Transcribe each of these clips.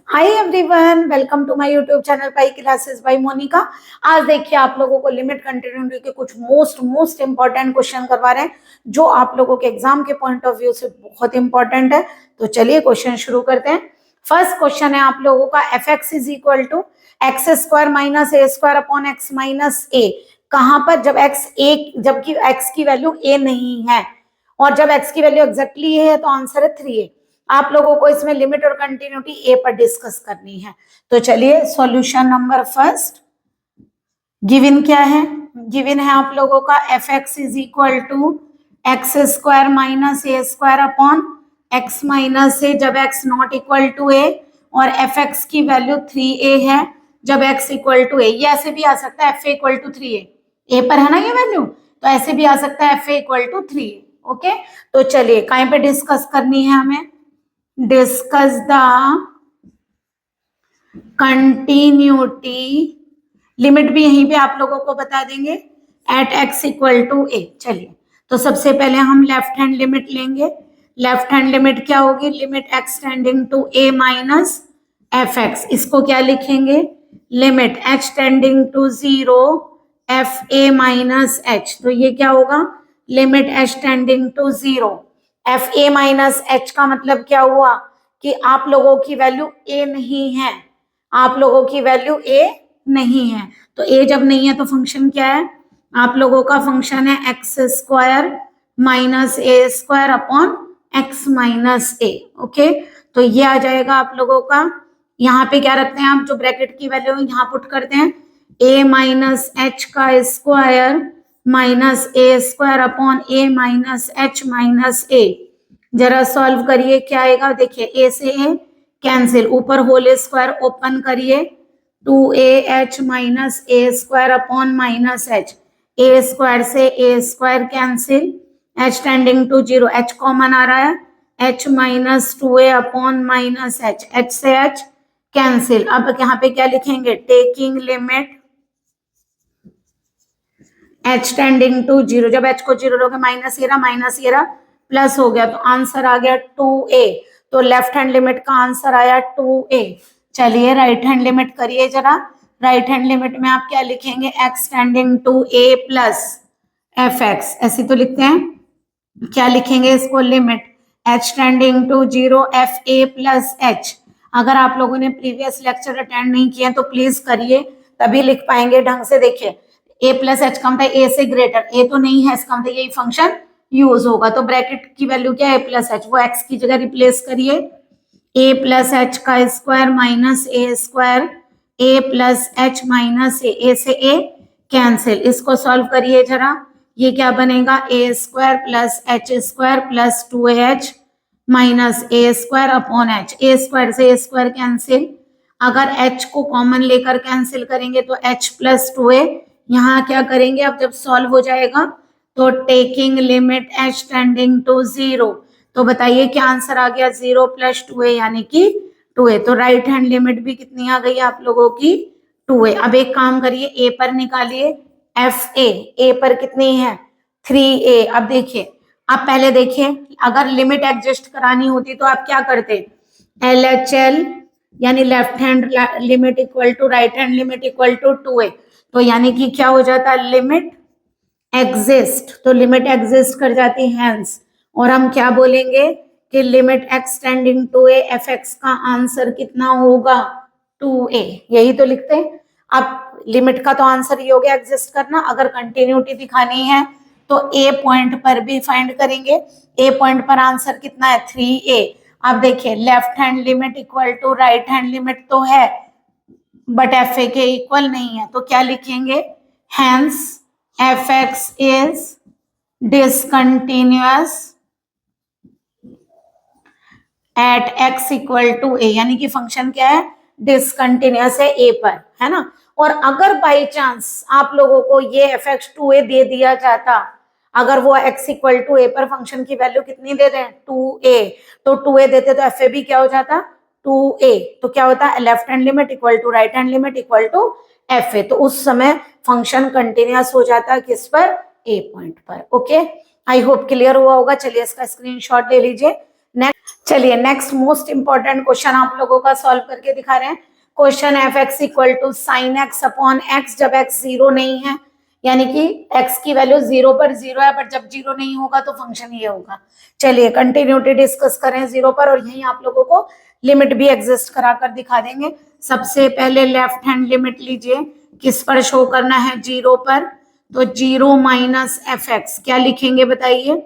Hi everyone, welcome to my YouTube channel pi classes by Monica. आज देखिए आप लोगों को लिमिट कंटिन्यूटी के कुछ मोस्ट इंपॉर्टेंट क्वेश्चन करवा रहे हैं जो आप लोगों के एग्जाम के पॉइंट ऑफ व्यू से बहुत इंपॉर्टेंट है। तो चलिए क्वेश्चन शुरू करते हैं। फर्स्ट क्वेश्चन है आप लोगों का F x is equal to X square minus A square upon X minus A. कहां पर? जब एक्स ए, जबकि एक्स की वैल्यू ए नहीं है और जब एक्स की वैल्यू एग्जैक्टली है तो आंसर है 3a। आप लोगों को इसमें लिमिट और कंटिन्यूटी ए पर डिस्कस करनी है। तो चलिए सॉल्यूशन नंबर फर्स्ट, गिवन क्या है? गिवन है आप लोगों का F x is equal to X square minus A square upon X minus A जब X not equal to A, और एफ एक्स की वैल्यू 3a है जब एक्स इक्वल टू ए। ये ऐसे भी आ सकता है f a equal to 3a, a पर है ना ये वैल्यू, तो ऐसे भी आ सकता है f a equal to 3a। Okay, तो चलिए कहीं पे डिस्कस करनी है हमें? डिस्कस द कंटिन्यूटी, लिमिट भी यहीं पे आप लोगों को बता देंगे at x equal to a. चलिए तो सबसे पहले हम लेफ्ट हैंड लिमिट लेंगे। लेफ्ट हैंड लिमिट क्या होगी? Limit x tending to a minus f x. इसको क्या लिखेंगे? Limit h tending to 0 f a minus h. तो ये क्या होगा? Limit h tending to 0 f a minus H का मतलब क्या हुआ कि आप लोगों की वैल्यू ए नहीं है, आप लोगों की वैल्यू ए नहीं है। तो ए जब नहीं है तो फंक्शन क्या है? आप लोगों का फंक्शन है x square minus A square upon X minus A. Okay, तो ये आ जाएगा आप लोगों का। यहाँ पे क्या रखते हैं आप? जो ब्रैकेट की वैल्यू यहाँ पुट करते हैं ए माइनस एच का square minus A square upon A minus H minus A. जरा सॉल्व करिए, क्या आएगा? देखिए ए से ए कैंसिल, ऊपर होल स्क्वायर ओपन करिए, 2ah minus A square upon minus H, A square से A square cancel, H tending to 0, H common आ रहा है, H minus 2a upon minus H, H से एच कैंसिल। अब यहाँ पे क्या लिखेंगे? Taking limit h tending to 0, जब एच को 0 लोगे माइनस ये रहा प्लस हो गया, तो आंसर आ गया 2a। तो लेफ्ट हैंड लिमिट का आंसर आया 2a। चलिए राइट हैंड लिमिट करिए जरा। राइट हैंड लिमिट में आप क्या लिखेंगे? X tending to a plus f x, ऐसे तो लिखते हैं। क्या लिखेंगे इसको? Limit h tending to 0 f a plus h. अगर आप लोगों ने प्रीवियस लेक्चर अटेंड नहीं किए तो प्लीज करिए, तभी लिख पाएंगे ढंग से। देखिए ए प्लस एच का मतलब ए से ग्रेटर, ए तो नहीं है, इसका मतलब यही फंक्शन यूज होगा। तो ब्रैकेट की वैल्यू क्या है? ए प्लस एच, वो एक्स की जगह रिप्लेस करिए, ए प्लस एच का square minus A square, A plus H minus ए से ए कैंसिल। इसको सॉल्व करिए जरा, ये क्या बनेगा? A square plus H square plus 2h minus A square upon H, A square से ए स्क्वायर कैंसिल, अगर h को कॉमन लेकर कैंसिल करेंगे तो h प्लस 2a। यहाँ क्या करेंगे अब जब सॉल्व हो जाएगा? तो taking limit h tending to 0, तो बताइए क्या आंसर आ गया? 0 प्लस 2a यानी कि 2a। तो राइट हैंड लिमिट भी कितनी आ गई आप लोगों की? 2a। अब एक काम करिए, a पर निकालिए एफ ए पर कितनी है? 3a। अब देखिए, आप पहले देखिए, अगर लिमिट एडजस्ट करानी होती तो आप क्या करते? LHL यानी left hand limit equal to right hand limit equal to 2a। तो यानी कि क्या हो जाता? लिमिट एग्जिस्ट, तो लिमिट एग्जिस्ट कर जाती हैंस, और हम क्या बोलेंगे कि limit x tending to a f x का आंसर कितना होगा? 2a। यही तो लिखते हैं। अब लिमिट का तो आंसर ये हो गया एग्जिस्ट करना। अगर कंटिन्यूटी दिखानी है तो ए पॉइंट पर भी फाइंड करेंगे। ए पॉइंट पर आंसर कितना है? 3a। अब देखिए left hand limit equal to right hand limit तो है बट एफ ए के इक्वल नहीं है, तो क्या लिखेंगे? Hence F x is discontinuous at x equal to A, यानी कि फंक्शन क्या है? डिसकंटिन्यूअस है ए पर, है ना। और अगर बाई चांस आप लोगों को ये एफ एक्स 2a दे दिया जाता, अगर वो x इक्वल टू ए पर फंक्शन की वैल्यू कितनी दे रहे हैं? 2a, तो 2a देते तो एफ ए भी क्या हो जाता? 2a। तो क्या होता है? Left hand limit equal to right hand limit equal to f a. तो उस समय फंक्शन कंटिन्यूअस हो जाता है किस पर? ए पॉइंट पर। ओके, आई होप क्लियर हुआ होगा। चलिए इसका स्क्रीनशॉट ले लीजिए। नेक्स्ट चलिए नेक्स्ट मोस्ट इंपॉर्टेंट क्वेश्चन आप लोगों का सॉल्व करके दिखा रहे हैं। Question f x equal to sine x upon x, जब एक्स जीरो नहीं है यानी कि एक्स की वैल्यू जीरो पर जीरो है, बट जब जीरो नहीं होगा तो फंक्शन ये होगा। चलिए कंटिन्यूटी डिस्कस करें जीरो पर, और यही आप लोगों को लिमिट भी एग्जिस्ट करा कर दिखा देंगे। सबसे पहले लेफ्ट हैंड लिमिट लीजिए, किस पर शो करना है, जीरो पर, तो जीरो माइनस एफ एक्स क्या लिखेंगे बताइए,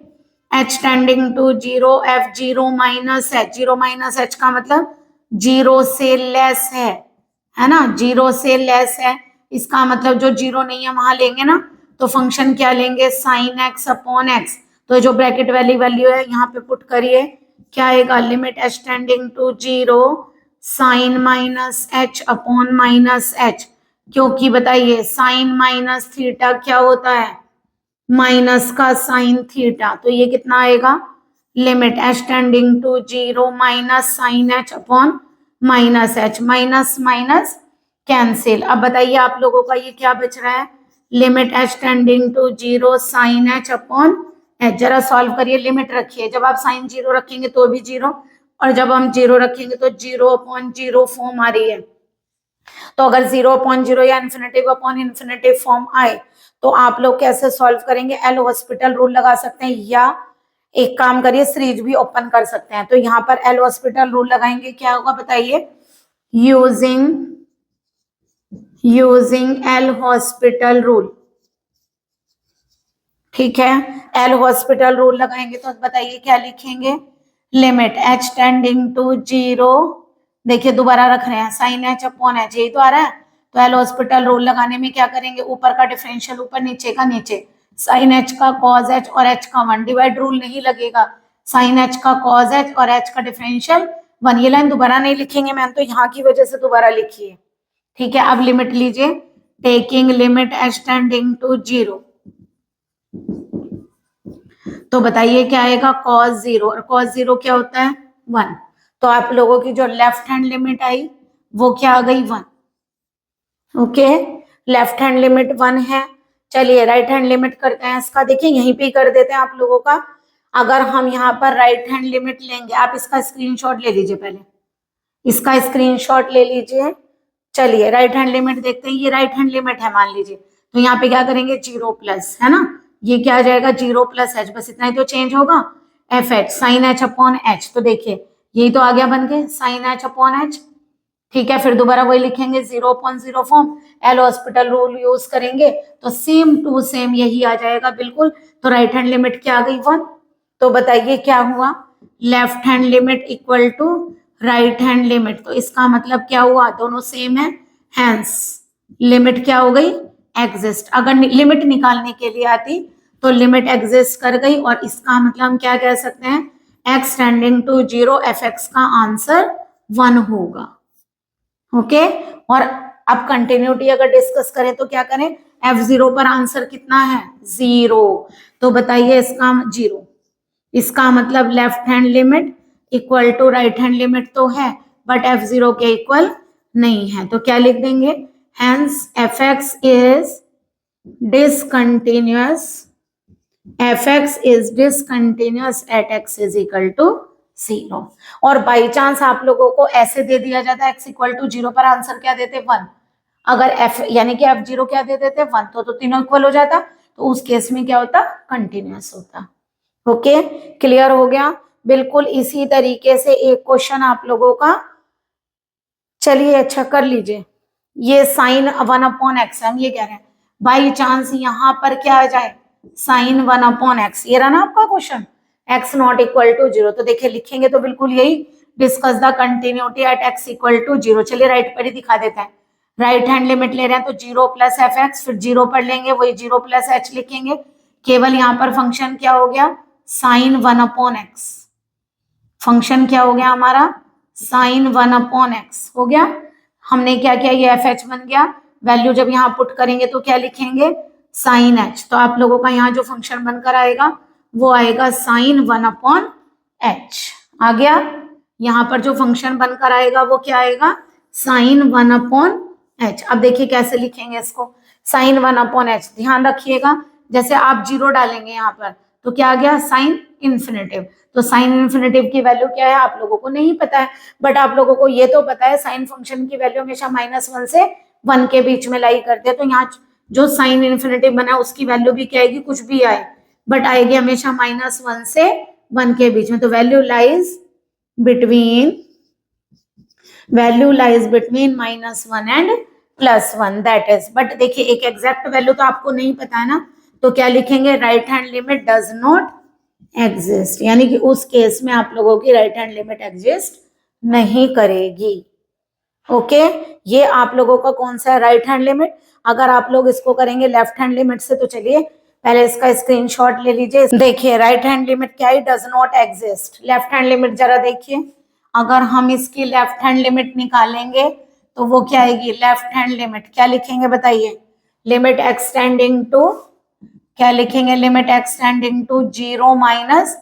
h tending to zero, f zero minus h, zero minus h का मतलब जीरो से लेस है ना, जीरो से लेस है, इसका मतलब जो जीरो नहीं है वहां लेंगे ना, तो फंक्शन क्या लेंगे, साइन एक्स अपॉन एक्स। तो जो ब्रैकेट वाली वैल्यू है यहाँ पे पुट करिए, क्या आएगा, limit h tending to zero sine minus h upon minus h, क्योंकि बताइए साइन माइनस थीटा क्या होता है, माइनस का साइन थीटा, तो ये कितना आएगा, limit h tending to zero minus sine h upon minus h, minus minus cancel. अब बताइए आप लोगों का ये क्या बच रहा है, limit h tending to zero sine h upon h। जरा सॉल्व करिए, लिमिट रखिए, जब आप साइन जीरो रखेंगे तो भी जीरो, और जब हम जीरो रखेंगे तो जीरो अपॉन जीरो फॉर्म आ रही है। तो अगर जीरो अपॉन जीरो या इन्फिनिटिव अपॉन इन्फिनिटिव फॉर्म आए तो आप लोग कैसे सॉल्व करेंगे, एल हॉस्पिटल रूल लगा सकते हैं, या एक काम करिए सीरीज भी ओपन कर सकते हैं। तो यहाँ पर एल हॉस्पिटल रूल लगाएंगे, क्या होगा बताइए, यूजिंग एल हॉस्पिटल रूल, ठीक है, एल हॉस्पिटल रूल लगाएंगे तो बताइए क्या लिखेंगे, limit h tending to zero, देखिए दोबारा रख रहे हैं, साइन h अपॉन h, यही तो आ रहा है। तो एल हॉस्पिटल रूल लगाने में क्या करेंगे, ऊपर का डिफरेंशियल ऊपर, नीचे का नीचे, साइन h का कॉज h और h का वन, डिवाइड रूल नहीं लगेगा, साइन h का कॉज h और h का डिफरेंशियल वन। ये लाइन दोबारा नहीं लिखेंगे मैम, तो यहाँ की वजह से दोबारा लिखिए, ठीक है। अब लिमिट लीजिए, taking limit h tending to zero, तो बताइए क्या आएगा, कॉस जीरो, और कॉस जीरो क्या होता है, वन। तो आप लोगों की जो लेफ्ट हैंड लिमिट आई वो क्या आ गई, one. Okay, left hand limit one है। चलिए राइट हैंड लिमिट करते हैं इसका, देखिए यहीं पे कर देते हैं आप लोगों का। अगर हम यहाँ पर राइट हैंड लिमिट लेंगे, आप इसका स्क्रीनशॉट ले लीजिए, पहले इसका स्क्रीनशॉट ले लीजिए। चलिए राइट हैंड लिमिट देखते हैं, ये राइट हैंड लिमिट है मान लीजिए, तो यहाँ पे क्या करेंगे, जीरो प्लस, है ना, ये क्या आ जाएगा, जीरो प्लस एच, बस इतना ही तो चेंज होगा, f h sine h upon h, तो देखिए यही तो आ गया बन के साइन एच अपॉन एच, ठीक है। फिर दोबारा वही लिखेंगे, zero upon zero form, L hospital rule use करेंगे तो सेम टू सेम यही आ जाएगा बिल्कुल। तो राइट हैंड लिमिट क्या आ गई, वन। तो बताइए क्या हुआ, left hand limit equal to right hand limit, तो इसका मतलब क्या हुआ, दोनों सेम है, हैंस लिमिट क्या हो गई, एग्जिस्ट। अगर लिमिट निकालने के लिए आती तो लिमिट एग्जिस्ट कर गई, और इसका मतलब हम क्या कह सकते हैं, x tending to zero, f x का आंसर वन होगा। ओके, और अब कंटिन्यूटी अगर डिस्कस करें तो क्या करें, एफ जीरो पर आंसर कितना है, जीरो, तो बताइए इसका जीरो, इसका मतलब left hand limit equal to right hand limit तो है, बट एफ जीरो के इक्वल नहीं है, तो क्या लिख देंगे, hence f x is discontinuous, f x is discontinuous at x is equal to zero. और बाई चांस आप लोगों को ऐसे दे दिया जाता है एक्स इक्वल टू जीरो पर आंसर क्या देते, वन, अगर एफ यानी कि एफ जीरो क्या दे देते, वन, तो तीनों इक्वल हो जाता, तो उस केस में क्या होता, कंटिन्यूअस होता। ओके, क्लियर हो गया, बिल्कुल इसी तरीके से एक क्वेश्चन आप लोगों का, चलिए अच्छा कर लीजिए, ये साइन वन अपॉन एक्स हम ये कह रहे हैं, बाई चांस यहाँ पर क्या आ जाए, साइन वन अपॉन एक्स, ये रहा ना आपका question, x not equal to zero, तो देखिए लिखेंगे तो बिल्कुल यही, discuss the continuity at x equal to zero. चलिए राइट पर ही दिखा देते हैं, राइट हैंड लिमिट ले रहे हैं तो जीरो प्लस एफ एक्स, फिर जीरो पर लेंगे वही जीरो प्लस एच लिखेंगे, केवल यहाँ पर फंक्शन क्या हो गया, sine one upon x, function क्या हो गया हमारा, साइन वन अपॉन एक्स हो गया। हमने क्या किया, ये एफ एच बन गया, वैल्यू जब यहाँ पुट करेंगे तो क्या लिखेंगे, साइन एच, तो आप लोगों का यहाँ जो फंक्शन बनकर आएगा वो आएगा साइन वन अपॉन एच, आ गया। यहाँ पर जो फंक्शन बनकर आएगा वो क्या आएगा, साइन वन अपॉन एच। अब देखिए कैसे लिखेंगे इसको, साइन वन अपॉन एच, ध्यान रखिएगा जैसे आप जीरो डालेंगे यहाँ पर तो क्या आ गया, साइन इन्फिनेटिव। तो साइन इन्फिनेटिव की वैल्यू क्या है आप लोगों को नहीं पता है, बट आप लोगों को ये तो पता है साइन फंक्शन की वैल्यू हमेशा -1 से 1 के बीच में लाई करते हैं। तो यहाँ जो साइन इन्फिनेटिव बना उसकी वैल्यू भी क्या आएगी, कुछ भी आए, बट आएगी हमेशा -1 से 1 के बीच में। तो value lies between -1 and +1 that is. But देखिए एक एग्जैक्ट वैल्यू तो आपको नहीं पता है ना, तो क्या लिखेंगे, right hand limit does not exist, यानी कि उस केस में आप लोगों की राइट हैंड लिमिट एग्जिस्ट नहीं करेगी। ओके ये आप लोगों का कौन सा है, राइट हैंड लिमिट। अगर आप लोग इसको करेंगे लेफ्ट हैंड लिमिट से, तो चलिए पहले इसका स्क्रीनशॉट ले लीजिए। देखिए राइट हैंड लिमिट क्या है, does not exist. Left hand limit जरा देखिए, अगर हम इसकी लेफ्ट हैंड लिमिट निकालेंगे तो वो क्या आएगी, लेफ्ट हैंड लिमिट क्या लिखेंगे बताइए, लिमिट एक्सटेंडिंग टू, क्या लिखेंगे, limit x tending to 0 minus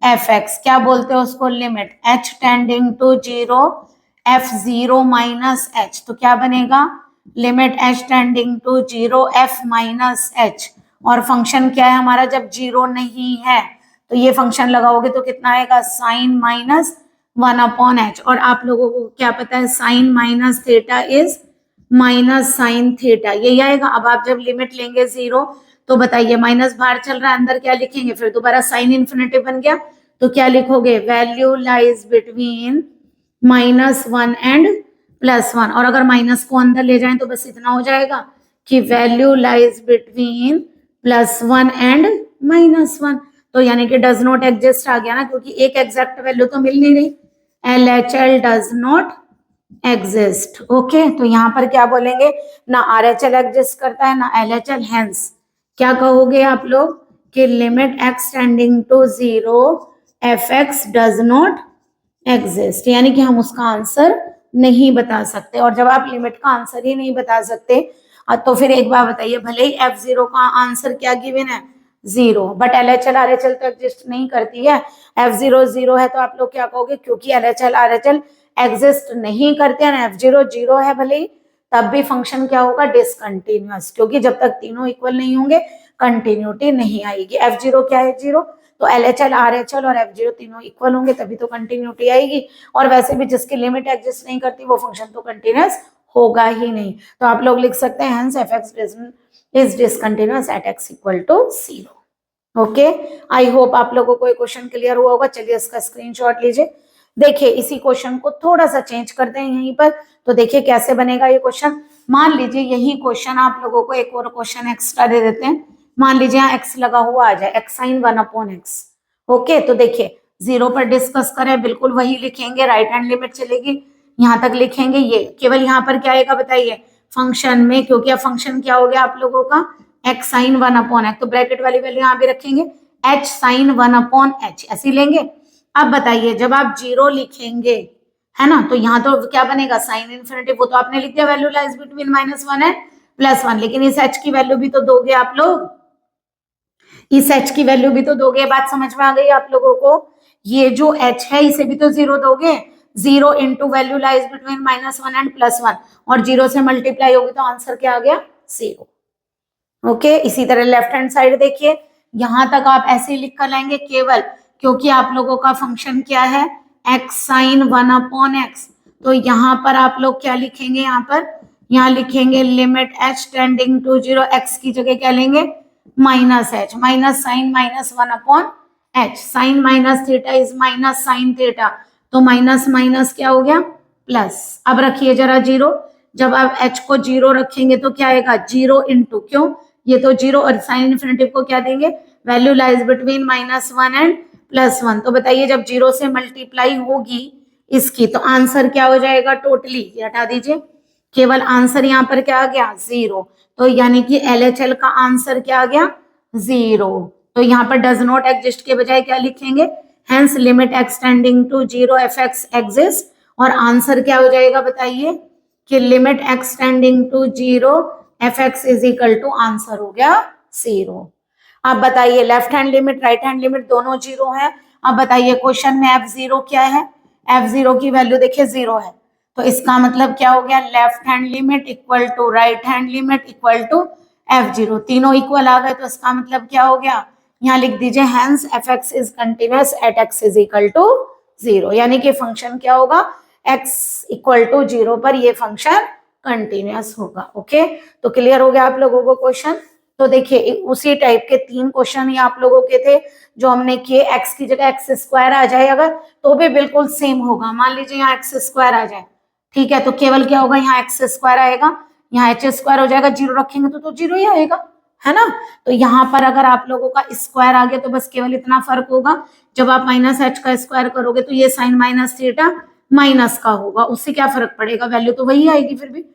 f(x), क्या बोलते हैं उसको, limit h tending to 0 f(0 minus h), तो क्या बनेगा, limit h tending to 0 f minus h। और फंक्शन क्या है हमारा, जब 0 नहीं है तो ये फंक्शन लगाओगे तो कितना आएगा, साइन -1/h। और आप लोगों को क्या पता है, sine minus theta is minus sine theta, यही आएगा। अब आप जब लिमिट लेंगे 0 तो बताइए, माइनस बाहर चल रहा है, अंदर क्या लिखेंगे, फिर दोबारा साइन इन्फिनिटिव बन गया, तो क्या लिखोगे, वैल्यू लाइज बिटवीन -1 एंड +1। और अगर माइनस को अंदर ले जाएं तो बस इतना हो जाएगा कि वैल्यू लाइज बिटवीन +1 एंड -1। तो यानी कि डज नॉट एग्जिस्ट आ गया ना, क्योंकि एक एग्जैक्ट वैल्यू तो मिल नहीं रही, LHL does not exist. Okay तो यहाँ पर क्या बोलेंगे, ना RHL एग्जिस्ट करता है ना LHL, हेंस क्या कहोगे आप लोग कि limit x tending to 0 f(x) does not exist, यानी कि हम उसका आंसर नहीं बता सकते। और जब आप लिमिट का आंसर ही नहीं बता सकते तो फिर एक बार बताइए, भले ही f(0) का आंसर क्या गिवन है, 0, बट LHL RHL तो एग्जिस्ट नहीं करती है। f(0) 0 है तो आप लोग क्या कहोगे, क्योंकि LHL RHL एग्जिस्ट नहीं करते हैं, f(0) 0 है भले ही, तब भी फंक्शन क्या होगा, डिसकंटिन्यूअस, क्योंकि जब तक तीनों इक्वल नहीं होंगे कंटिन्यूटी नहीं आएगी। f(0) क्या है, 0, तो LHL RHL और f(0) तीनों इक्वल होंगे तभी तो कंटिन्यूटी आएगी। और वैसे भी जिसकी लिमिट एग्जिस्ट नहीं करती वो फंक्शन तो कंटिन्यूअस होगा ही नहीं। तो आप लोग लिख सकते हैं hence f(x) is discontinuous at x = 0। Okay I hope आप लोगों को ये क्वेश्चन क्लियर हुआ होगा। चलिए इसका स्क्रीनशॉट लीजिए। देखिए इसी क्वेश्चन को थोड़ा सा चेंज करते हैं यहीं पर, तो देखिए कैसे बनेगा ये क्वेश्चन। मान लीजिए यही क्वेश्चन आप लोगों को एक और क्वेश्चन एक्स्ट्रा दे देते हैं। मान लीजिए यहाँ x लगा हुआ आ जाए, x sin 1/x। ओके तो देखिए 0 पर डिस्कस करें, बिल्कुल वही लिखेंगे, राइट हैंड लिमिट चलेगी, यहाँ तक लिखेंगे। ये केवल यहाँ पर क्या आएगा बताइए, फंक्शन में, क्योंकि अब फंक्शन क्या हो गया आप लोगों का, x sin 1/x, तो ब्रैकेट वाली वैल्यू यहाँ भी रखेंगे, h sin 1/h ऐसे लेंगे। अब बताइए जब आप 0 लिखेंगे है ना, तो यहाँ तो क्या बनेगा, साइन इन्फिनिटी, वो तो आपने लिख दिया, वैल्यू लाइज बिटवीन -1 एंड +1, लेकिन इस h की वैल्यू भी तो दोगे आप लोग, इस h की वैल्यू भी तो दोगे। बात समझ में आ गई आप लोगों को, ये जो h है इसे भी तो 0 दोगे, 0 into value lies between -1 and +1, और 0 से मल्टीप्लाई होगी तो आंसर क्या आ गया, 0। ओके इसी तरह लेफ्ट हैंड साइड देखिए, यहां तक आप ऐसे ही लिख कर लाएंगे, केवल क्योंकि आप लोगों का फंक्शन क्या है, x sin 1/x, तो यहाँ पर आप लोग क्या लिखेंगे, यहाँ लिखेंगे limit h tending to 0, x की जगह क्या लेंगे, -h, minus sine -1/h, sine minus theta is minus sine theta, तो माइनस माइनस क्या हो गया, प्लस। अब रखिए जरा 0, जब आप h को 0 रखेंगे तो क्या आएगा, 0 इंटू, क्यों, ये तो 0, और साइन इन्फिनिटिव को क्या देंगे, वैल्यू लाइज बिटवीन -1 एंड +1, तो बताइए जब 0 से मल्टीप्लाई होगी इसकी तो आंसर क्या हो जाएगा, टोटली ये हटा दीजिए, केवल आंसर यहाँ पर क्या आ गया, 0, तो यानी कि LHL का आंसर क्या आ गया, 0। तो यहाँ पर डज नॉट एग्जिस्ट के बजाय क्या लिखेंगे, hence limit x tending to 0 f(x) एग्जिस्ट, और आंसर क्या हो जाएगा बताइए, कि limit x tending to 0 f(x) is equal to, आंसर हो गया 0। अब बताइए left hand limit right hand limit दोनों 0 है। अब बताइए क्वेश्चन में f(0) क्या है, f(0) की वैल्यू देखिए 0 है, तो इसका मतलब क्या हो गया, left hand limit equal to right hand limit equal to f(0), तीनों इक्वल आ गए, तो इसका मतलब क्या हो गया, यहाँ लिख दीजिए hence F x is continuous at x is equal to 0, यानी कि फंक्शन क्या होगा, एक्स इक्वल टू 0 पर ये फंक्शन कंटिन्यूअस होगा। ओके, तो क्लियर हो गया आप लोगों को क्वेश्चन। तो देखिए उसी टाइप के 3 क्वेश्चन ये आप लोगों के थे जो हमने किए। एक्स की जगह एक्स स्क्वायर आ जाए अगर तो भी बिल्कुल सेम होगा। मान लीजिए यहाँ एक्स स्क्वायर आ जाए, ठीक है, तो केवल क्या होगा, यहाँ एक्स स्क्वायर आएगा, यहाँ एच स्क्वायर हो जाएगा, 0 रखेंगे तो 0 ही आएगा, है ना। तो यहाँ पर अगर आप लोगों का स्क्वायर आ गया तो बस केवल इतना फर्क होगा, जब आप माइनस एच का स्क्वायर करोगे तो ये साइन माइनस थीटा माइनस का होगा, उससे क्या फर्क पड़ेगा, वैल्यू तो वही आएगी, फिर भी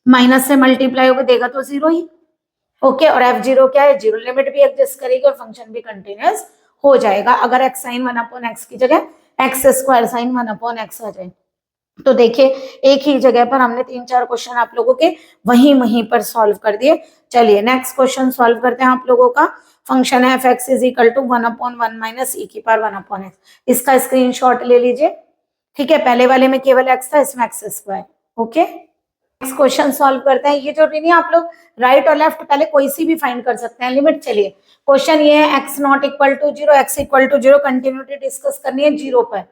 माइनस से मल्टीप्लाई होकर देगा तो 0 ही। ओके, और f0 क्या है, 0, लिमिट भी एडजस्ट करेगी और फंक्शन भी कंटिन्यूअस हो जाएगा अगर x साइन 1/x की जगह एक्स स्क्वायर साइन 1/x आ जाए। तो देखिए एक ही जगह पर हमने 3-4 क्वेश्चन आप लोगों के वहीं पर सॉल्व कर दिए। चलिए नेक्स्ट क्वेश्चन सॉल्व करते हैं आप लोगों का। फंक्शन है f(x) is equal to 1/1 minus e की पावर 1/x। इसका स्क्रीनशॉट ले लीजिए, ठीक है। पहले वाले में केवल x था, इसमें x square. Okay, next question solve करते हैं। ये जरूरी नहीं, आप लोग राइट और लेफ्ट पहले कोई सी भी फाइंड कर सकते हैं लिमिट। चलिए क्वेश्चन ये है x not equal to 0, x equal to 0, continuity discuss करनी है 0 पर।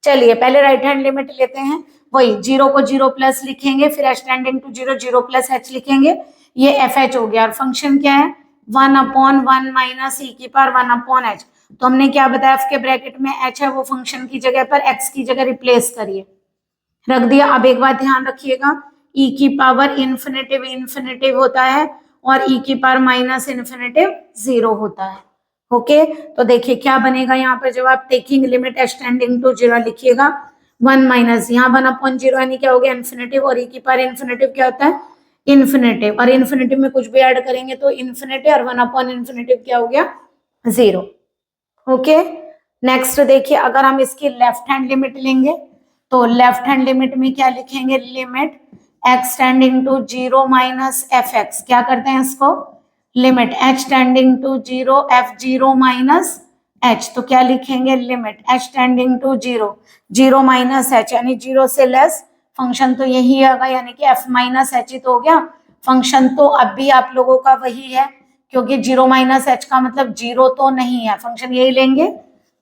चलिए पहले राइट हैंड लिमिट लेते हैं, वही 0 को 0 प्लस लिखेंगे, फिर h tending to 0, 0 plus h लिखेंगे, ये एफ एच हो गया। और फंक्शन क्या है, 1/1 माइनस e की पावर 1/h। तो हमने क्या बताया, f के ब्रैकेट में h है, वो फंक्शन की जगह पर x की जगह रिप्लेस करिए, रख दिया। अब एक बात ध्यान रखिएगा, e की पावर इन्फिनेटिव इन्फिनेटिव होता है और e की पावर माइनस इन्फिनेटिव 0 होता है। ओके, तो देखिए क्या बनेगा यहाँ पर, जब आप taking limit h tending to 0 लिखिएगा, 1 माइनस यहाँ 1/0 यानी क्या हो गया इन्फिनेटिव, और e की पावर इन्फिनेटिव क्या होता है इन्फिनेटिव, और इन्फिनेटिव में कुछ भी ऐड करेंगे तो इन्फिनेटिव, और 1/इन्फिनेटिव क्या हो गया 0। ओके, नेक्स्ट देखिए अगर हम इसकी लेफ्ट हैंड लिमिट लेंगे तो लेफ्ट हैंड लिमिट में क्या लिखेंगे, limit x tending to 0 minus f x. क्या करते हैं इसको, limit h tending to 0 f0 minus h। तो क्या लिखेंगे, limit h tending to 0, 0 minus h यानी 0 से लेस, फंक्शन तो यही आएगा यानी कि f माइनस h ही तो हो गया। फंक्शन तो अब भी आप लोगों का वही है, क्योंकि 0 माइनस h का मतलब 0 तो नहीं है, फंक्शन यही लेंगे।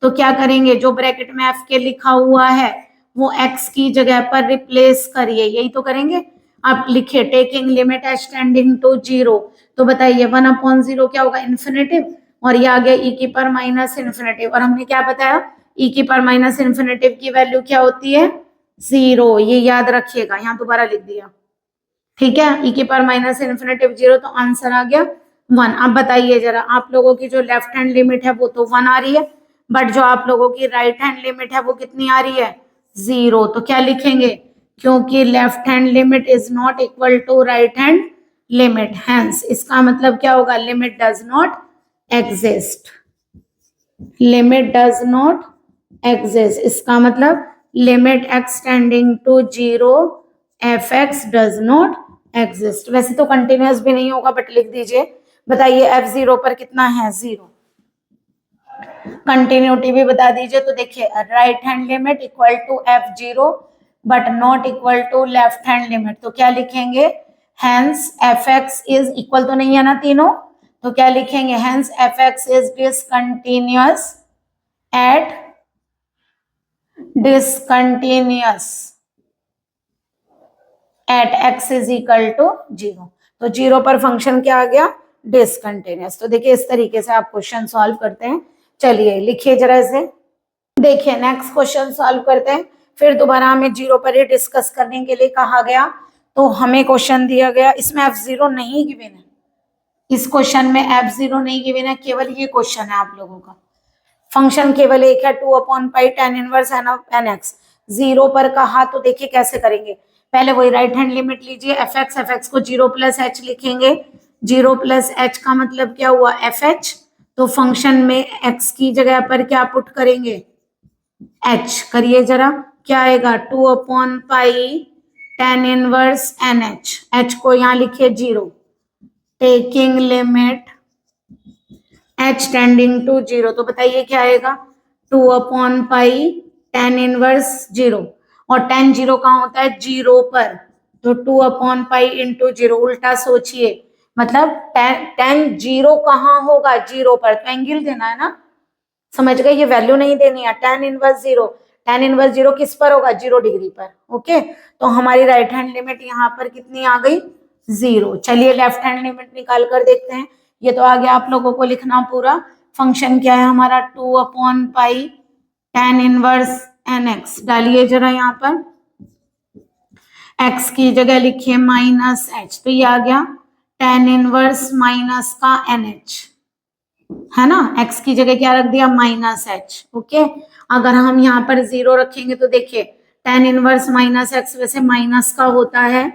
तो क्या करेंगे, जो ब्रैकेट में f के लिखा हुआ है वो x की जगह पर रिप्लेस करिए, यही तो करेंगे। आप लिखिए taking limit h tending to 0, तो बताइए 1/0 क्या होगा इन्फिनेटिव, और ये आ गया e की पावर माइनस इन्फिनेटिव। और हमने क्या बताया, e की पावर माइनस इन्फिनेटिव की वैल्यू क्या होती है 0, ये याद रखिएगा, यहाँ दोबारा लिख दिया, ठीक है। e की पावर माइनस इन्फिनेटिव 0, तो आंसर आ गया 1। अब बताइए जरा, आप लोगों की जो लेफ्ट हैंड लिमिट है वो तो 1 आ रही है, बट जो आप लोगों की राइट हैंड लिमिट है वो कितनी आ रही है 0। तो क्या लिखेंगे, क्योंकि left hand limit is not equal to right hand limit, hence इसका मतलब क्या होगा, limit does not exist, limit does not exist, इसका मतलब limit x tending to 0 f x does not exist. वैसे तो कंटिन्यूअस भी नहीं होगा, बट लिख दीजिए। बताइए f0 पर कितना है 0, कंटिन्यूटी भी बता दीजिए। तो देखिए right hand limit equal to f0 but not equal to left hand limit, तो क्या लिखेंगे, hence F x is equal तो नहीं है ना तीनों, तो क्या लिखेंगे, hence F x is discontinuous at discontinuous at x is equal to 0। तो 0 पर फंक्शन क्या आ गया डिसकंटिन्यूअस। तो देखिए इस तरीके से आप क्वेश्चन सॉल्व करते हैं। चलिए लिखिए जरा इसे, देखिए नेक्स्ट क्वेश्चन सॉल्व करते हैं। फिर दोबारा हमें 0 पर ही डिस्कस करने के लिए कहा गया, तो हमें क्वेश्चन दिया गया, इसमें f0 नहीं गिवन है, इस क्वेश्चन में f0 नहीं गिवन है, केवल ये क्वेश्चन है आप लोगों का। फंक्शन केवल एक है 2/पाई tan इनवर्स n x। 0 पर कहा तो देखिए कैसे करेंगे, पहले वही राइट हैंड लिमिट लीजिए, एफ एक्स को 0 प्लस h लिखेंगे, 0 प्लस h का मतलब क्या हुआ एफ एच। तो फंक्शन में x की जगह पर क्या पुट करेंगे h, करिए जरा, क्या आएगा 2/पाई tan इनवर्स NH, h को यहाँ लिखिए 0, taking limit h tending to 0, तो बताइए क्या आएगा 2/पाई tan इनवर्स 0, और tan 0 कहाँ होता है 0 पर, तो 2/पाई इंटू 0, उल्टा सोचिए, मतलब टेन जीरो कहाँ होगा, जीरो पर, तो एंगल देना है ना, समझ गए, ये वैल्यू नहीं देनी है। tan inverse zero, tan inverse zero किस पर होगा, 0 डिग्री पर। ओके, तो हमारी राइट हैंड लिमिट यहाँ पर कितनी आ गई, 0। चलिए लेफ्ट हैंड लिमिट निकाल कर देखते हैं। ये तो आ गया, आप लोगों को लिखना पूरा। फंक्शन क्या है हमारा, 2/पाई tan इनवर्स nx, डालिए जरा यहाँ पर, x की जगह लिखिए -h, तो ये आ गया tan इनवर्स माइनस का nh, है ना, x की जगह क्या रख दिया, -h। ओके, अगर हम यहाँ पर 0 रखेंगे तो देखिए tan इनवर्स -x वैसे माइनस का होता है,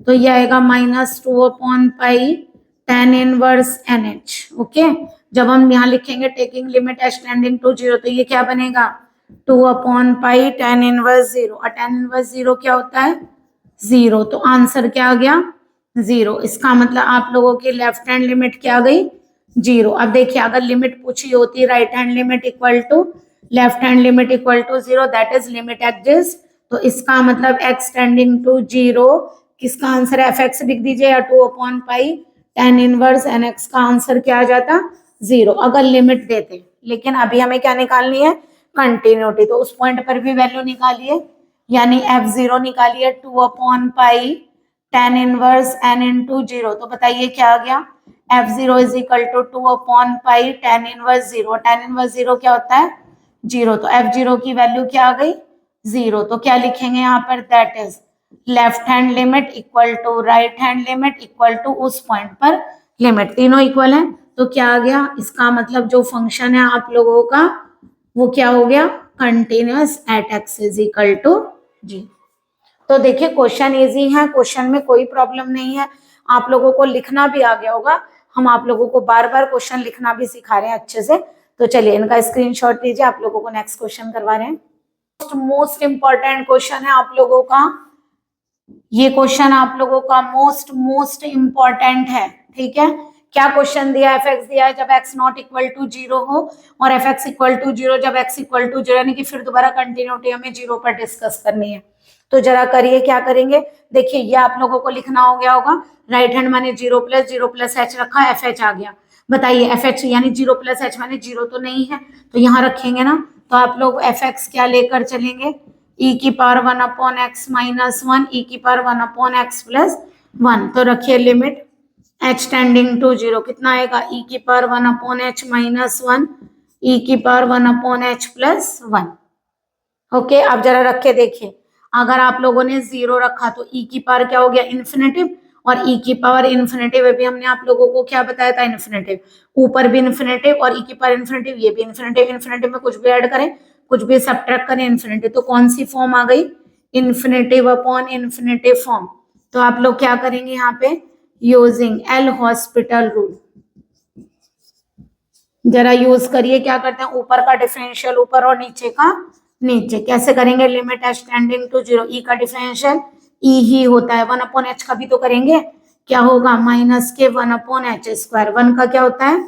तो ये आएगा -2/पाई tan इनवर्स nh। ओके, जब हम यहाँ लिखेंगे taking limit h tending to 0, तो ये क्या बनेगा, 2/पाई tan इनवर्स 0, और tan इनवर्स 0 क्या होता है, 0, तो आंसर क्या आ गया, 0। इसका मतलब आप लोगों की लेफ्ट हैंड लिमिट क्या आ गई, 0। अब देखिए अगर लिमिट पूछी होती right hand limit equal to left hand limit equal to 0, that is limit exist, तो इसका मतलब x टेंडिंग टू 0, किसका आंसर है, fx लिख दीजिए, या 2/पाई tan इनवर्स nx का आंसर क्या आ जाता, 0, अगर लिमिट देते। लेकिन अभी हमें क्या निकालनी है, कंटिन्यूटी, तो उस पॉइंट पर भी वैल्यू निकालिए, यानी f0 निकालिए 2/पाई tan इनवर्स n इंटू 0, तो बताइए क्या आ गया, f0 इज इक्वल टू 2/पाई tan इनवर्स 0, tan इनवर्स 0 क्या होता है, 0, तो f0 की वैल्यू क्या आ गई, 0, तो क्या लिखेंगे यहाँ पर, that is left hand limit equal to right hand limit equal to उस पॉइंट पर लिमिट, तीनों इक्वल है, तो क्या आ गया, इसका मतलब जो फंक्शन है आप लोगों का वो क्या हो गया, continuous at x is equal to g। तो देखिए क्वेश्चन इजी है, क्वेश्चन में कोई प्रॉब्लम नहीं है, आप लोगों को लिखना भी आ गया होगा, हम आप लोगों को बार बार क्वेश्चन लिखना भी सिखा रहे हैं अच्छे से। तो चलिए इनका स्क्रीनशॉट लीजिए, आप लोगों को नेक्स्ट क्वेश्चन करवा रहे हैं। मोस्ट इंपॉर्टेंट क्वेश्चन है आप लोगों का, ये क्वेश्चन आप लोगों का मोस्ट इंपॉर्टेंट है, ठीक है। क्या क्वेश्चन दिया है, fx दिया है जब x नॉट इक्वल टू 0 हो, और fx इक्वल टू 0 जब x इक्वल टू 0, यानी कि फिर दोबारा कंटिन्यूटी हमें 0 पर डिस्कस करनी है। तो जरा करिए, क्या करेंगे, देखिए ये आप लोगों को लिखना हो गया होगा, राइट हैंड माने 0 प्लस h रखा, fh आ गया, बताइए fh यानी 0 प्लस h माने 0 तो नहीं है, तो यहाँ रखेंगे ना, तो आप लोग fx क्या लेकर चलेंगे, e की पावर 1/x माइनस 1, e की पावर 1/x प्लस 1, तो रखिए लिमिट h टेंडिंग टू 0, कितना आएगा, e की पावर 1/h माइनस 1, e की पावर 1/h प्लस 1। ओके, अब जरा रख के देखिए, अगर आप लोगों ने 0 रखा तो e की पावर क्या हो गया, इन्फिनेटिव, और e की पावर इन्फिनेटिव, अभी हमने आप लोगों को क्या बताया था, इन्फिनेटिव, ऊपर भी इन्फिनेटिव और e की पावर इन्फिनेटिव, ये भी इन्फिनेटिव, इन्फिनेटिव में कुछ भी ऐड करें कुछ भी सब्ट्रैक्ट करें इन्फिनेटिव, तो कौन सी फॉर्म आ गई, इन्फिनेटिव अपॉन इन्फिनेटिव फॉर्म। तो आप लोग क्या करेंगे यहाँ पे, यूजिंग एल हॉस्पिटल रूल, जरा यूज करिए, क्या करते हैं, ऊपर का डिफरेंशियल ऊपर और नीचे का नीचे, कैसे करेंगे, limit h tending to 0, e का डिफरेंशियल e ही होता है, 1/h का भी तो करेंगे, क्या होगा, माइनस के 1/h स्क्वायर, 1 का क्या होता है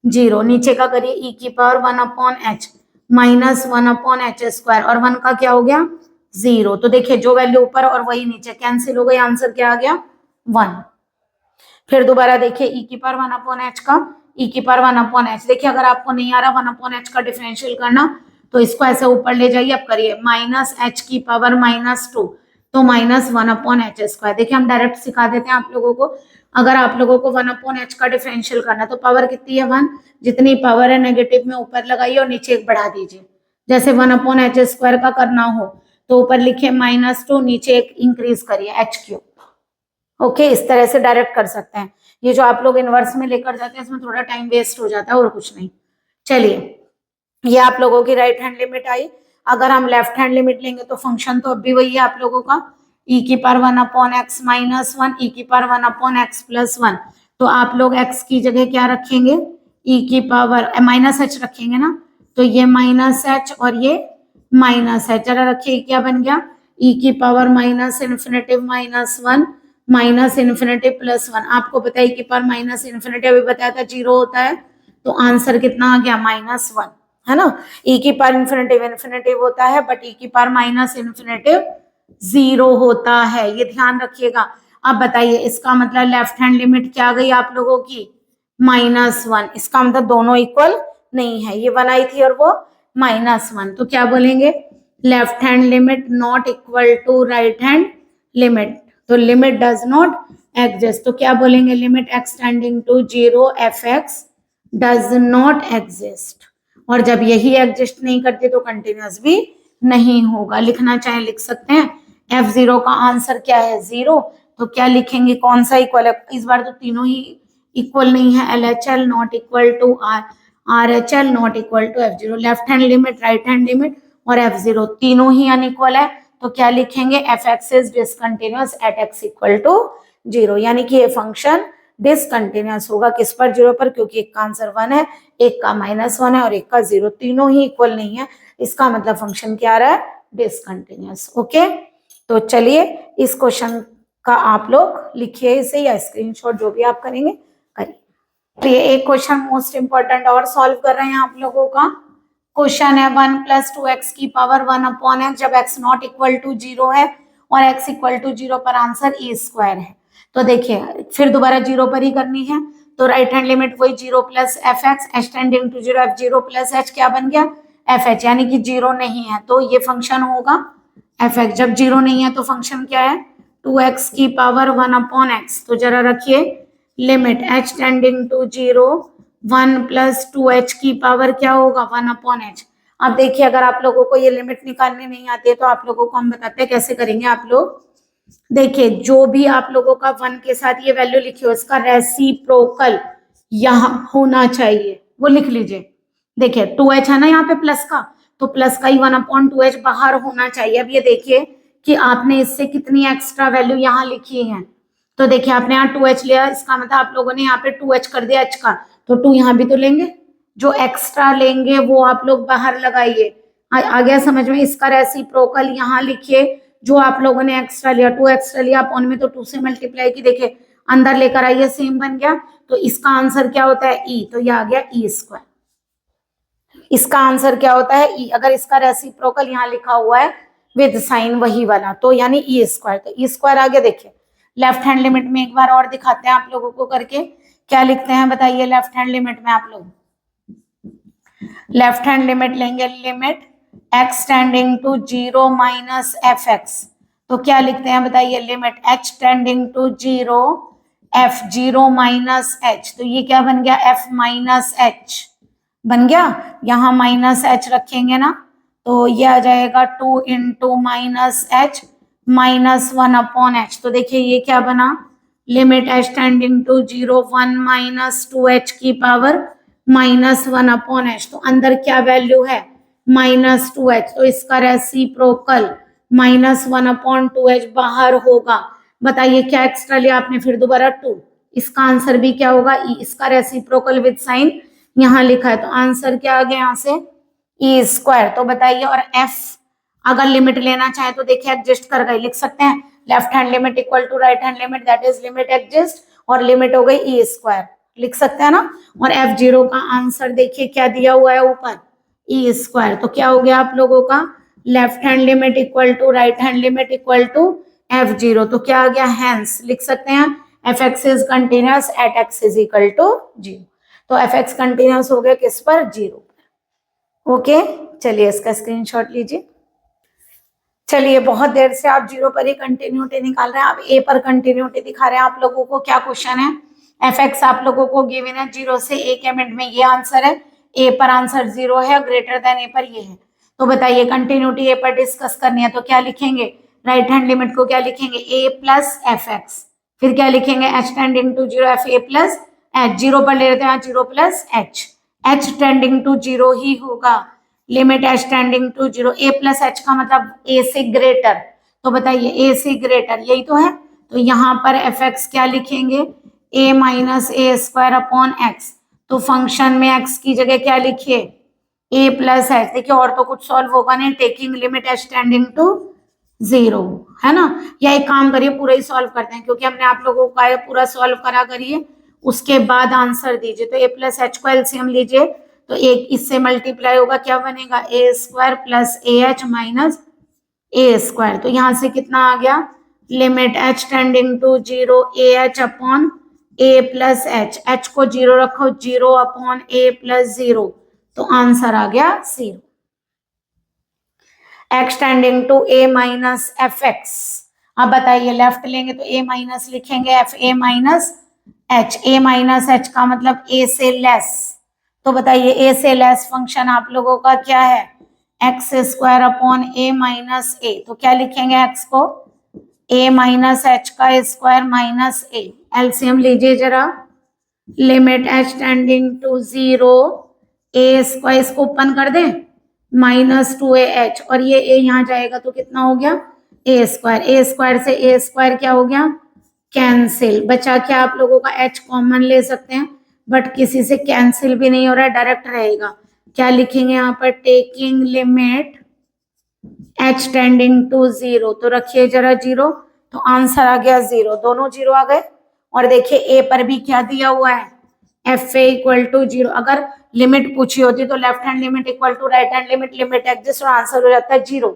0, नीचे का करिए e की power 1/h minus 1/h square, और 1 का क्या हो गया 0, तो देखिए जो वैल्यू ऊपर और वही नीचे कैंसिल हो गई, आंसर क्या आ गया 1। फिर दोबारा देखिए e की पावर 1/h का, e की पावर 1/h, देखिए अगर आपको नहीं आ रहा 1/h का डिफरेंशियल करना, तो इसको ऐसे ऊपर ले जाइए, अब करिए माइनस h की पावर -2, तो माइनस 1/h स्क्वायर, देखिए हम डायरेक्ट सिखा देते हैं आप लोगों को, अगर आप लोगों को 1/h का डिफरेंशियल करना तो पावर कितनी है 1, जितनी पावर है नेगेटिव में ऊपर लगाइए और नीचे एक बढ़ा दीजिए, जैसे 1/h स्क्वायर का करना हो तो ऊपर लिखिए -2, नीचे एक इंक्रीज करिए h3। ओके, इस तरह से डायरेक्ट कर सकते हैं, ये जो आप लोग इनवर्स में लेकर जाते हैं इसमें थोड़ा टाइम वेस्ट हो जाता है और कुछ नहीं। चलिए ये आप लोगों की राइट हैंड लिमिट आई, अगर हम लेफ्ट हैंड लिमिट लेंगे तो फंक्शन तो अब भी वही है आप लोगों का, e की पावर 1/x माइनस 1, e की पावर 1/x प्लस 1, तो आप लोग x की जगह क्या रखेंगे, e की पावर -h रखेंगे ना, तो ये -h और ये -h, जरा रखिए क्या बन गया, e की power minus infinitive -1 minus infinitive plus 1, आपको पता है e की पावर माइनस इन्फिनेटिव अभी बताया था 0 होता है, तो आंसर कितना आ गया -1, है ना, e की पावर इन्फिनेटिव इन्फिनेटिव होता है, बट e की पावर माइनस इन्फिनेटिव 0 होता है, ये ध्यान रखिएगा। अब बताइए इसका मतलब लेफ्ट हैंड लिमिट क्या गई आप लोगों की, -1। इसका मतलब दोनों इक्वल नहीं है, ये 1 आई थी और वो -1। तो क्या बोलेंगे, left hand limit not equal to right hand limit. तो लिमिट डज नॉट एग्जिस्ट, तो क्या बोलेंगे, limit x tending to 0 f x does not exist. और जब यही एग्जिस्ट नहीं करती तो कंटिन्यूअस भी नहीं होगा। लिखना चाहे लिख सकते हैं, F0 का आंसर क्या है 0, तो क्या लिखेंगे, कौन सा इक्वल है, इस बार तो तीनों ही इक्वल नहीं है, LHL not equal to RHL not equal to F0। Left hand limit, right hand limit और F0 तीनों ही अनइक्वल है, तो क्या लिखेंगे, fx is discontinuous at x equal to 0, यानी कि ये फंक्शन डिसकंटिन्यूअस होगा किस पर, 0 पर, क्योंकि एक का आंसर 1 है, एक का -1 है और एक का 0, तीनों ही इक्वल नहीं है, इसका मतलब फंक्शन क्या आ रहा है, डिसकंटिन्यूअस। ओके, तो चलिए इस क्वेश्चन का आप लोग लिखिए इसे या स्क्रीनशॉट जो भी आप करेंगे करिए। तो ये एक क्वेश्चन मोस्ट इंपॉर्टेंट और सॉल्व कर रहे हैं आप लोगों का। क्वेश्चन है 1 + 2x की पावर 1/x जब x नॉट इक्वल टू 0 है और x इक्वल टू 0 पर आंसर e² है। तो देखिए फिर दोबारा 0 पर ही करनी है, तो राइट हैंड लिमिट वही 0 + fx h tending to 0 f0 + h क्या बन गया fh, यानी कि 0 नहीं है तो ये फंक्शन होगा fx। जब 0 नहीं है तो फंक्शन क्या है 2x की पावर 1/x। तो जरा रखिए limit h tending to 0 1 + 2h की पावर क्या होगा 1/h। अब देखिए अगर आप लोगों को ये लिमिट निकालने नहीं आती है तो आप लोगों को हम बताते हैं कैसे करेंगे। आप लोग देखिए जो भी आप लोगों का 1 के साथ ये वैल्यू लिखी हो इसका रेसिप्रोकल यहाँ होना चाहिए, वो लिख लीजिए। देखिए 2h है ना यहाँ पे प्लस का, तो प्लस का ही 1/2h बाहर होना चाहिए। अब ये देखिए कि आपने इससे कितनी एक्स्ट्रा वैल्यू यहाँ लिखी है, तो देखिए आपने यहाँ 2h लिया, इसका मतलब आप लोगों ने यहाँ पे 2h कर दिया h का, तो 2 यहाँ भी तो लेंगे, जो एक्स्ट्रा लेंगे वो आप लोग बाहर लगाइए। आ गया समझ में, इसका रेसिप्रोकल यहाँ लिखिए, जो आप लोगों ने एक्स्ट्रा लिया 2 एक्स्ट्रा लिया अपॉन में तो 2 से मल्टीप्लाई की, देखिए अंदर लेकर आइए सेम बन गया, तो इसका आंसर क्या होता है e, तो ये आ गया e²। इसका आंसर क्या होता है e, अगर इसका रेसिप्रोकल यहाँ लिखा हुआ है विद साइन वही वाला, तो यानी e², तो e² आ गया। देखिए लेफ्ट हैंड लिमिट में एक बार और दिखाते हैं आप लोगों को करके, क्या लिखते हैं बताइए। लेफ्ट हैंड लिमिट में आप लोग लेफ्ट हैंड लिमिट लेंगे, limit x tending to 0 - fx, तो क्या लिखते हैं बताइए, limit h tending to 0 f0 - h, तो ये क्या बन गया f - h बन गया। यहाँ -h रखेंगे ना तो ये आ जाएगा 2 × -h -1/h, तो देखिए ये क्या बना, limit h tending to 0 1 - 2h की पावर -1/h, तो अंदर क्या वैल्यू है -2h, तो इसका रेसिप्रोकल -1/2h बाहर होगा। बताइए क्या एक्स्ट्रा लिया आपने, फिर दोबारा 2, इसका आंसर भी क्या होगा e, इसका रेसिप्रोकल विद साइन यहाँ लिखा है, तो आंसर क्या आ गया यहाँ से e²। तो बताइए, और f अगर लिमिट लेना चाहे तो देखिए एडजस्ट कर गए, लिख सकते हैं left hand limit equal to right hand limit, that is limit exist, और लिमिट हो गई e², लिख सकते हैं ना। और f0 का आंसर देखिए क्या दिया हुआ है ऊपर e², तो क्या हो गया आप लोगों का left hand limit equal to right hand limit equal to f0, तो क्या आ गया हैंस, लिख सकते हैं fx is continuous at x is equal to 0, तो fx कंटिन्यूअस हो गया किस पर 0 पर। ओके चलिए इसका स्क्रीनशॉट लीजिए। चलिए बहुत देर से आप 0 पर ही कंटिन्यूटी निकाल रहे हैं, आप a पर कंटिन्यूटी दिखा रहे हैं आप लोगों को। क्या क्वेश्चन है, fx आप लोगों को गिवन है 0 से a के मिड में, ये आंसर है, a पर आंसर 0 है, ग्रेटर देन a पर ये है। तो बताइए कंटिन्यूटी a पर डिस्कस करनी है तो क्या लिखेंगे, राइट हैंड लिमिट को क्या लिखेंगे a + fx, फिर क्या लिखेंगे h tending to 0 fa + h, 0 पर ले लेते हैं 0 + h, h टेंडिंग टू 0 ही होगा, limit h tending to 0, a + h का मतलब a से ग्रेटर, तो बताइए a से ग्रेटर यही तो है, तो यहाँ पर fx क्या लिखेंगे a - a²/x, तो फंक्शन में x की जगह क्या लिखिए a + h। देखिए और तो कुछ सॉल्व होगा नहीं, taking limit h tending to 0 है ना, या एक काम करिए पूरा ही सॉल्व करते हैं क्योंकि हमने आप लोगों का पूरा सॉल्व करा करिए, उसके बाद आंसर दीजिए। तो a + h को एलसीएम लीजिए, तो एक इससे मल्टीप्लाई होगा, क्या बनेगा a² + ah - a², तो यहाँ से कितना आ गया limit h tending to 0 AH upon A plus h को 0 रखो, 0 अपॉन A प्लस 0, तो आंसर आ गया 0। x tending to A minus fx, अब बताइए लेफ्ट लेंगे तो A माइनस लिखेंगे f A minus h, A minus h का मतलब A से लेस, तो बताइए A से लेस फंक्शन आप लोगों का क्या है, x square upon A minus A, तो क्या लिखेंगे x को A माइनस h का स्क्वायर माइनस A, एलसीएम लीजिए जरा, limit h tending to 0 A square, इसको ओपन कर दें, माइनस 2AH, और ये A यहाँ जाएगा तो कितना हो गया A स्क्वायर से A स्क्वायर क्या हो गया कैंसिल, बचा क्या आप लोगों का h कॉमन ले सकते हैं, बट किसी से कैंसिल भी नहीं हो रहा है, डायरेक्ट रहेगा, क्या लिखेंगे यहाँ पर, taking limit h tending to 0, तो रखिए जरा 0, तो आंसर आ गया 0, दोनों 0 आ गए। और देखिए a पर भी क्या दिया हुआ है, एफ ए इक्वल टू 0, अगर लिमिट पूछी होती तो left hand limit equal to right hand limit, limit exist और आंसर हो जाता है 0,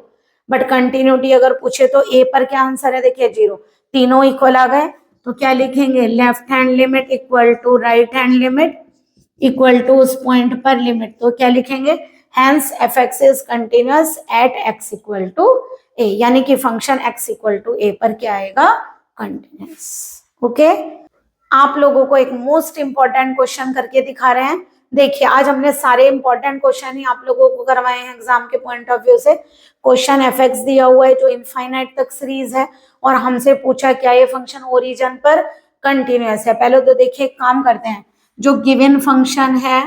बट कंटिन्यूटी अगर पूछे तो a पर क्या आंसर है, देखिए 0, तीनों इक्वल आ गए, तो क्या लिखेंगे, left hand limit equal to right hand limit equal to उस पॉइंट पर लिमिट, तो क्या लिखेंगे, hence fx is continuous at x equal to a, यानी कि function x equal to a पर क्या आएगा, कंटिन्यूस। ओके, आप लोगों को एक मोस्ट इंपॉर्टेंट क्वेश्चन करके दिखा रहे हैं। देखिए आज हमने सारे इंपॉर्टेंट क्वेश्चन ही आप लोगों को करवाए हैं एग्जाम के पॉइंट ऑफ व्यू से। क्वेश्चन एफएक्स दिया हुआ है जो इनफाइनाइट तक सीरीज है, और हमसे पूछा क्या ये फंक्शन ओरिजिन पर कंटिन्यूअस है। पहले तो देखिए एक काम करते हैं, जो गिवन फंक्शन है,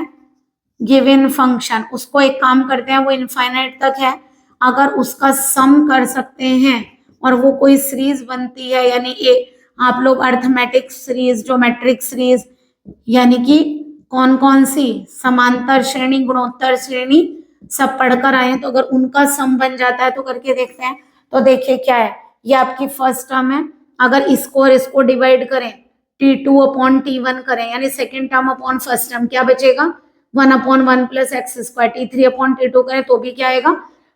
गिवन फंक्शन उसको एक काम करते हैं, वो इनफाइनाइट तक है, अगर उसका सम कर सकते हैं और वो कोई सीरीज बनती है, यानी आप लोग अर्थमेटिक सीरीज, ज्योमेट्रिक सीरीज, यानी कि कौन कौन सी समांतर श्रेणी, गुणोत्तर श्रेणी सब पढ़कर आए हैं, तो अगर उनका सम बन जाता है तो करके देखते हैं। तो देखिए क्या है, ये आपकी फर्स्ट टर्म है, अगर इसको और इसको डिवाइड करें, T2 अपॉन T1 करें, यानी second term upon first term, क्या बचेगा 1 upon 1 plus X square, T3 upon T2 करें तो भी क्या आएगा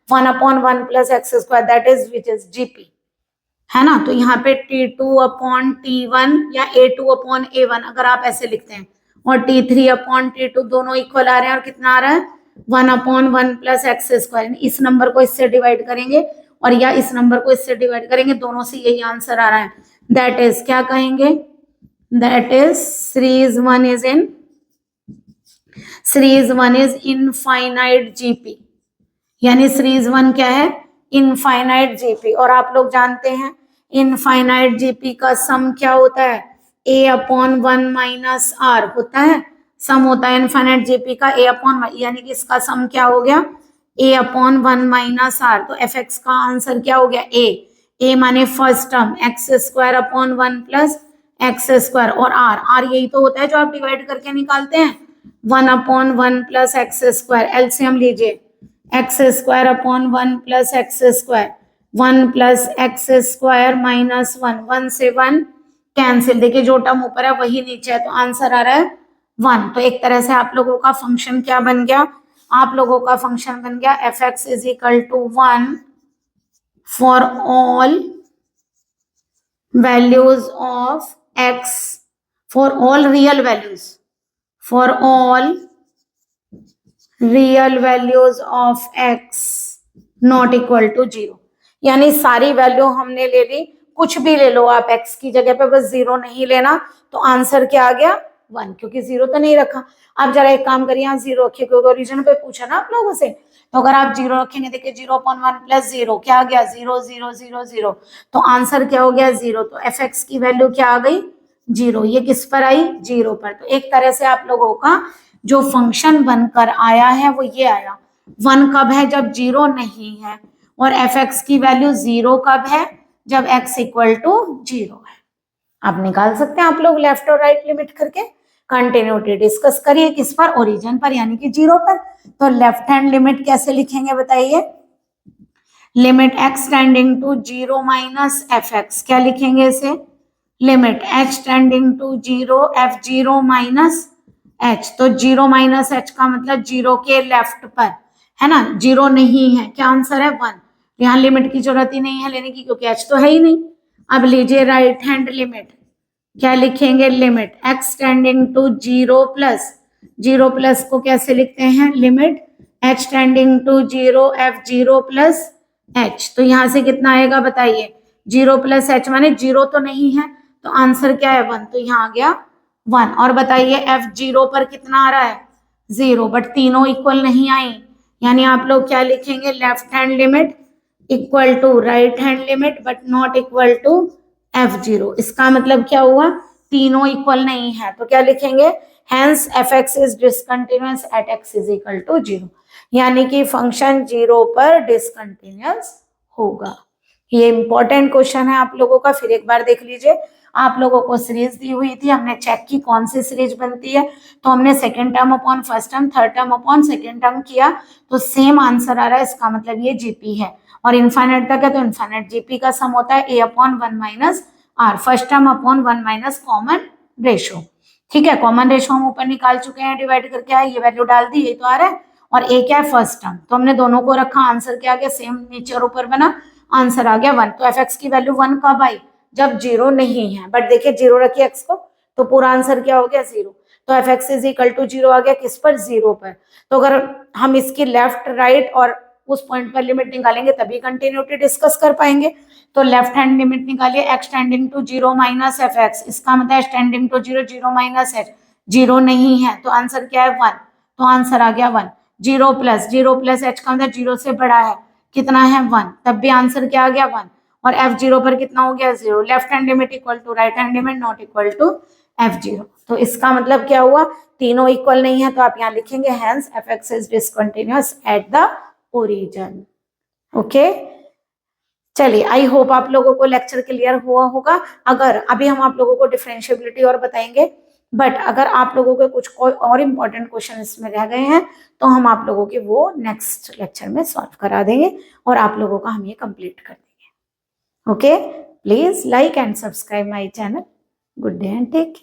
1 upon 1 plus X square, that is which is GP, है ना। तो यहाँ पे T2 अपॉन T1 या A2 अपॉन A1 अगर आप ऐसे लिखते हैं, और T3 अपॉन T2 दोनों इक्वल आ रहे हैं, और कितना आ रहा है 1 अपॉन 1 प्लस एक्स स्क्वायर, इस नंबर को इससे डिवाइड करेंगे और या इस नंबर को इससे डिवाइड करेंगे, दोनों से यही आंसर आ रहा है, दैट इज क्या कहेंगे, that is series one is infinite GP, यानी सीरीज वन क्या है, इनफाइनाइट GP। और आप लोग जानते हैं इनफाइनाइट GP का सम क्या होता है, A अपॉन 1 माइनस R होता है, सम होता है इनफाइनाइट GP का A अपॉन, यानी कि इसका सम क्या हो गया A अपॉन 1 माइनस R, तो fx का आंसर क्या हो गया A माने first term x square upon 1 plus X square, और R यही तो होता है जो आप डिवाइड करके निकालते हैं, 1 upon 1 plus X square, LCM लीजिए, X square upon 1 plus X square, 1 plus X square minus 1, 1 से 1 कैंसिल, देखिए जो टर्म ऊपर है वही नीचे है, तो आंसर आ रहा है 1। तो एक तरह से आप लोगों का फंक्शन क्या बन गया, आप लोगों का फंक्शन बन गया fx is equal to 1 for all values of x, for all real values, for all real values of x not equal to 0, यानी सारी वैल्यू हमने ले ली, कुछ भी ले लो आप x की जगह पे, बस 0 नहीं लेना, तो आंसर क्या आ गया 1, क्योंकि 0 तो नहीं रखा। आप जरा एक काम करिए, यहाँ 0 रखिए, क्योंकि ओरिजिन पे पूछा ना आप लोगों से, तो अगर आप 0 रखेंगे, देखिए 0 अपॉन 1 प्लस 0 क्या आ गया 0 0 0 0, तो आंसर क्या हो गया 0, तो fx की वैल्यू क्या आ गई 0, ये किस पर आई 0 पर। तो एक तरह से आप लोगों का जो फंक्शन बनकर आया है वो ये आया, 1 कब है जब 0 नहीं है, और fx की वैल्यू 0 कब है जब x इक्वल टू 0 है। आप निकाल सकते हैं आप लोग लेफ्ट और राइट लिमिट करके। कंटिन्यूटी डिस्कस करिए किस पर, ओरिजिन पर, यानी कि 0 पर। तो लेफ्ट हैंड लिमिट कैसे लिखेंगे बताइए, limit x tending to 0 minus fx, क्या लिखेंगे इसे, limit h tending to 0 f0 minus h, तो 0 माइनस h का मतलब 0 के लेफ्ट पर, है ना, 0 नहीं है, क्या आंसर है 1, यहाँ लिमिट की जरूरत ही नहीं है लेने की, क्योंकि h तो है ही नहीं। अब लीजिए राइट हैंड लिमिट, क्या लिखेंगे, limit x tending to 0 plus को कैसे लिखते हैं, limit h tending to 0 f0 plus h। तो यहां से कितना आएगा बताइए, 0 प्लस h माने 0 तो नहीं है, तो आंसर क्या है 1, तो यहाँ आ गया 1। और बताइए f0 पर कितना आ रहा है 0, बट तीनों इक्वल नहीं आई, यानी आप लोग क्या लिखेंगे, left hand limit equal to right hand limit but not equal to f0। इसका मतलब क्या हुआ, तीनों इक्वल नहीं है, तो क्या लिखेंगे, hence fx is discontinuous at x is equal to 0, यानी कि फंक्शन 0 पर डिसकंटिन्यूअस होगा। ये इंपॉर्टेंट क्वेश्चन है आप लोगों का, फिर एक बार देख लीजिए। आप लोगों को सीरीज दी हुई थी, हमने चेक की कौन सी सीरीज बनती है, तो हमने second term upon first term, third term upon second term किया, तो सेम आंसर आ रहा है, इसका मतलब ये जीपी है। और इनफाइनाइट तक है तो इनफाइनाइट जीपी का सम होता है a upon 1 minus r, first term upon 1 minus common ratio. ठीक है, कॉमन रेशो हम ऊपर निकाल चुके हैं, डिवाइड करके आए, ये वैल्यू डाल दी, ये तो आ रहा है, और a क्या है फर्स्ट टर्म, तो हमने दोनों को रखा, आंसर क्या आ गया, सेम नीचे और ऊपर बना, आंसर आ गया 1। तो fx की वैल्यू 1 कब आई, जब 0 नहीं है, बट देखिए 0 रखिए x को, तो पूरा आंसर क्या हो गया 0। तो fx इज इक्वल टू 0 आ गया, किस पर, 0 पर। तो अगर हम इसकी लेफ्ट राइट और उस पॉइंट पर लिमिट निकालेंगे तभी कंटिन्यूटी डिस्कस कर पाएंगे। तो लेफ्ट हैंड लिमिट निकालिए, x tending to 0 minus fx, इसका मतलब h tending to 0 0 minus h, 0 नहीं है, तो आंसर क्या है 1, तो आंसर आ गया 1। 0 प्लस h का मतलब 0 से बड़ा है, कितना है 1, तब भी आंसर क्या आ गया 1। और f0 पर कितना हो गया 0, left hand limit equal to right hand limit not equal to f0। तो इसका मतलब क्या हुआ, तीनों इक्वल नहीं है, तो आप यहाँ लिखेंगे hence fx is discontinuous at the origin. Okay, चलिए आई होप आप लोगों को लेक्चर क्लियर हुआ होगा। अगर अभी हम आप लोगों को डिफरेंशिएबिलिटी और बताएंगे, बट अगर आप लोगों के कुछ कोई और इम्पोर्टेंट क्वेश्चन इसमें रह गए हैं तो हम आप लोगों के वो नेक्स्ट लेक्चर में सॉल्व करा देंगे और आप लोगों का हम ये कंप्लीट कर देंगे। Okay, please like and subscribe my channel. Good day and take care.